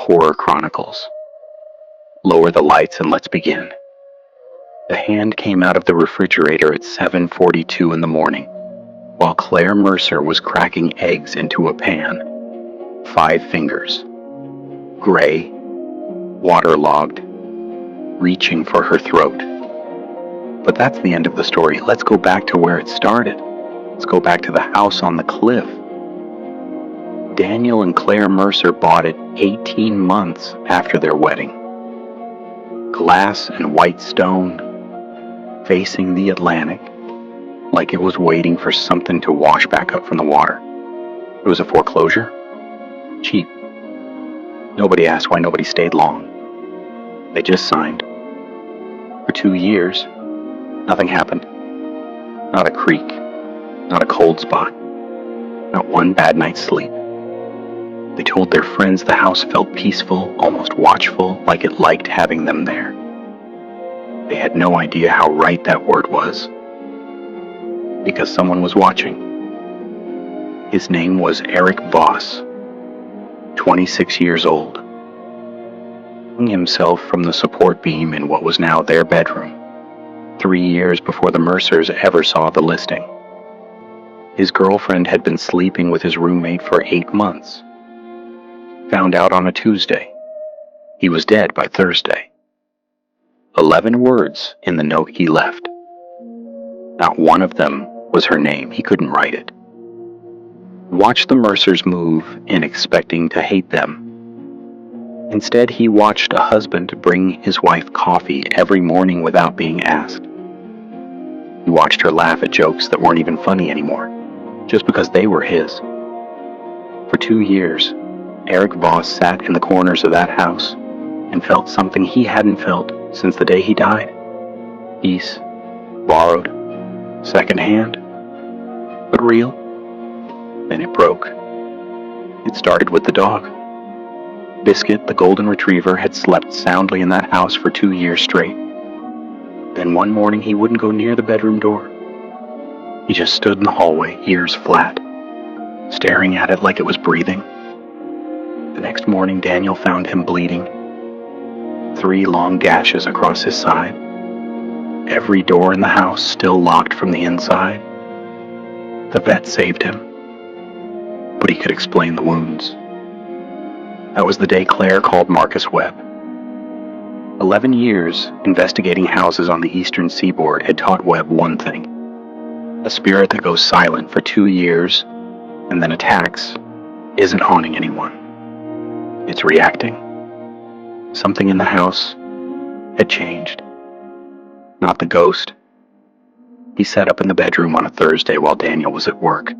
Horror Chronicles. Lower the lights and let's begin. The hand came out of the refrigerator at 7:42 in the morning, while Claire Mercer was cracking eggs into a pan. 5 fingers. Gray, waterlogged, reaching for her throat. But that's the end of the story. Let's go back to where it started. Let's go back to the house on the cliff. Daniel and Claire Mercer bought it 18 months after their wedding. Glass and white stone, facing the Atlantic, like it was waiting for something to wash back up from the water. It was a foreclosure. Cheap. Nobody asked why nobody stayed long. They just signed. For 2 years, nothing happened. Not a creak, not a cold spot, not one bad night's sleep. They told their friends the house felt peaceful, almost watchful, like it liked having them there. They had no idea how right that word was, because someone was watching. His name was Eric Voss, 26 years old. Hung himself from the support beam in what was now their bedroom, 3 years before the Mercers ever saw the listing. His girlfriend had been sleeping with his roommate for 8 months. Found out on a Tuesday. He was dead by Thursday. 11 words in the note he left. Not one of them was her name. He couldn't write it. Watched the Mercers move in expecting to hate them. Instead, he watched a husband bring his wife coffee every morning without being asked. He watched her laugh at jokes that weren't even funny anymore, just because they were his. For 2 years, Eric Voss sat in the corners of that house and felt something he hadn't felt since the day he died. Peace, borrowed, secondhand, but real. Then it broke. It started with the dog. Biscuit, the golden retriever, had slept soundly in that house for 2 years straight. Then one morning he wouldn't go near the bedroom door. He just stood in the hallway, ears flat, staring at it like it was breathing. The next morning, Daniel found him bleeding. 3 long gashes across his side. Every door in the house still locked from the inside. The vet saved him, but he could explain the wounds. That was the day Claire called Marcus Webb. 11 years investigating houses on the eastern seaboard had taught Webb one thing. A spirit that goes silent for 2 years and then attacks isn't haunting anyone. It's reacting. Something in the house had changed. Not the ghost. He sat up in the bedroom on a Thursday while Daniel was at work.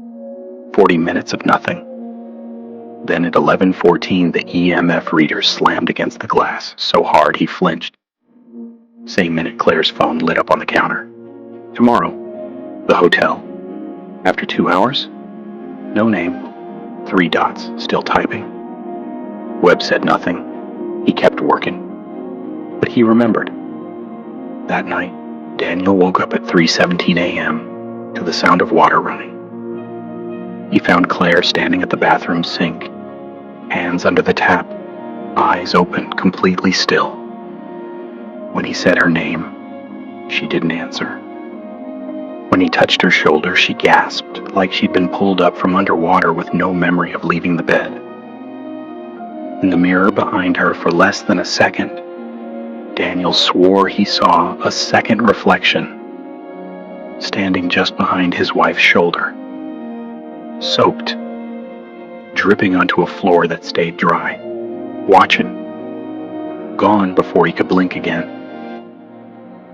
40 minutes of nothing. Then at 11:14, the EMF reader slammed against the glass so hard he flinched. Same minute, Claire's phone lit up on the counter. Tomorrow, the hotel. After 2 hours, no name. 3 dots, still typing. Webb said nothing. He kept working. But he remembered. That night, Daniel woke up at 3:17 a.m. to the sound of water running. He found Claire standing at the bathroom sink, hands under the tap, eyes open, completely still. When he said her name, she didn't answer. When he touched her shoulder, she gasped like she'd been pulled up from underwater with no memory of leaving the bed. In the mirror behind her, for less than a second, Daniel swore he saw a second reflection standing just behind his wife's shoulder, soaked, dripping onto a floor that stayed dry, watching, gone before he could blink again.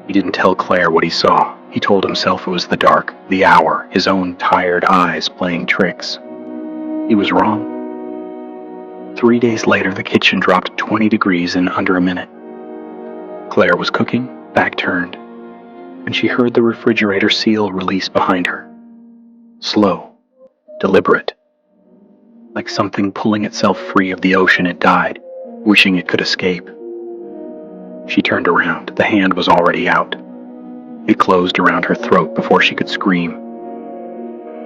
He didn't tell Claire what he saw. He told himself it was the dark, the hour, his own tired eyes playing tricks. He was wrong. 3 days later, the kitchen dropped 20 degrees in under a minute. Claire was cooking, back turned, and she heard the refrigerator seal release behind her. Slow, deliberate, like something pulling itself free of the ocean it died, wishing it could escape. She turned around. The hand was already out. It closed around her throat before she could scream.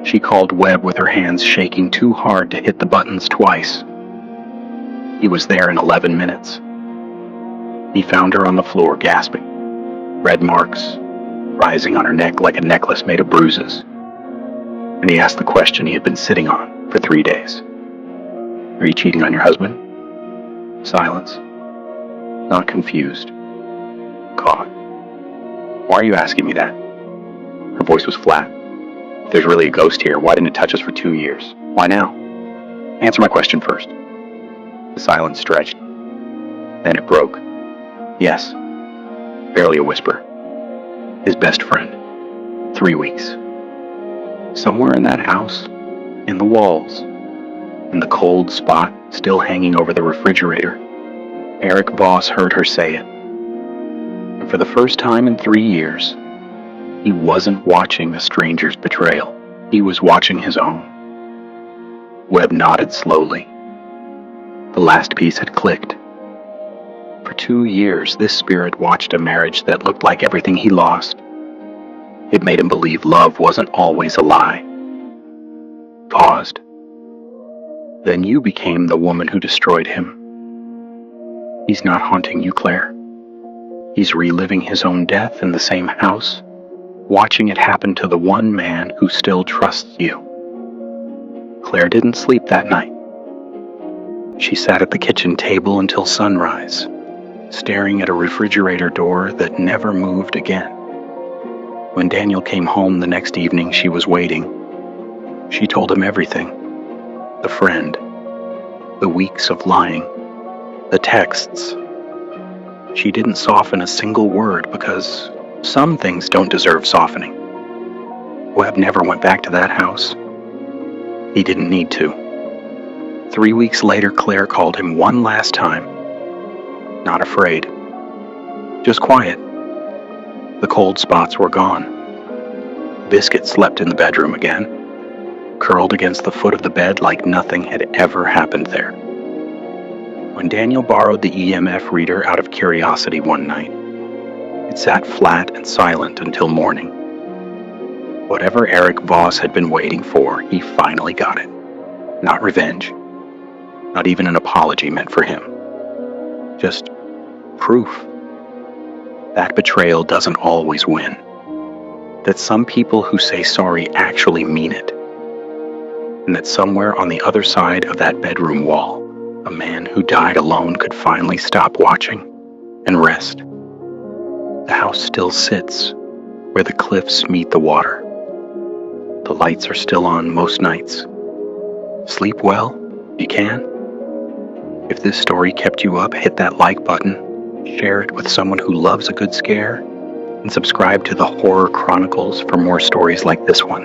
She called Webb with her hands shaking too hard to hit the buttons twice. He was there in 11 minutes. He found her on the floor, gasping, red marks rising on her neck like a necklace made of bruises. And he asked the question he had been sitting on for 3 days. Are you cheating on your husband? Silence. Not confused. Caught. Why are you asking me that? Her voice was flat. If there's really a ghost here, why didn't it touch us for 2 years? Why now? Answer my question first. The silence stretched. Then it broke. Yes. Barely a whisper. His best friend. 3 weeks. Somewhere in that house, in the walls, in the cold spot still hanging over the refrigerator, Eric Voss heard her say it. And for the first time in 3 years, he wasn't watching the stranger's betrayal. He was watching his own. Webb nodded slowly. The last piece had clicked. For 2 years, this spirit watched a marriage that looked like everything he lost. It made him believe love wasn't always a lie. Paused. Then you became the woman who destroyed him. He's not haunting you, Claire. He's reliving his own death in the same house, watching it happen to the one man who still trusts you. Claire didn't sleep that night. She sat at the kitchen table until sunrise, staring at a refrigerator door that never moved again. When Daniel came home the next evening, she was waiting. She told him everything. The friend, the weeks of lying, the texts. She didn't soften a single word because some things don't deserve softening. Webb never went back to that house. He didn't need to. 3 weeks later, Claire called him one last time. Not afraid. Just quiet. The cold spots were gone. Biscuit slept in the bedroom again, curled against the foot of the bed like nothing had ever happened there. When Daniel borrowed the EMF reader out of curiosity one night, it sat flat and silent until morning. Whatever Eric Voss had been waiting for, he finally got it. Not revenge. Not even an apology meant for him. Just proof. That betrayal doesn't always win. That some people who say sorry actually mean it. And that somewhere on the other side of that bedroom wall, a man who died alone could finally stop watching and rest. The house still sits where the cliffs meet the water. The lights are still on most nights. Sleep well, if you can. If this story kept you up, hit that like button, share it with someone who loves a good scare, and subscribe to the Horror Chronicles for more stories like this one.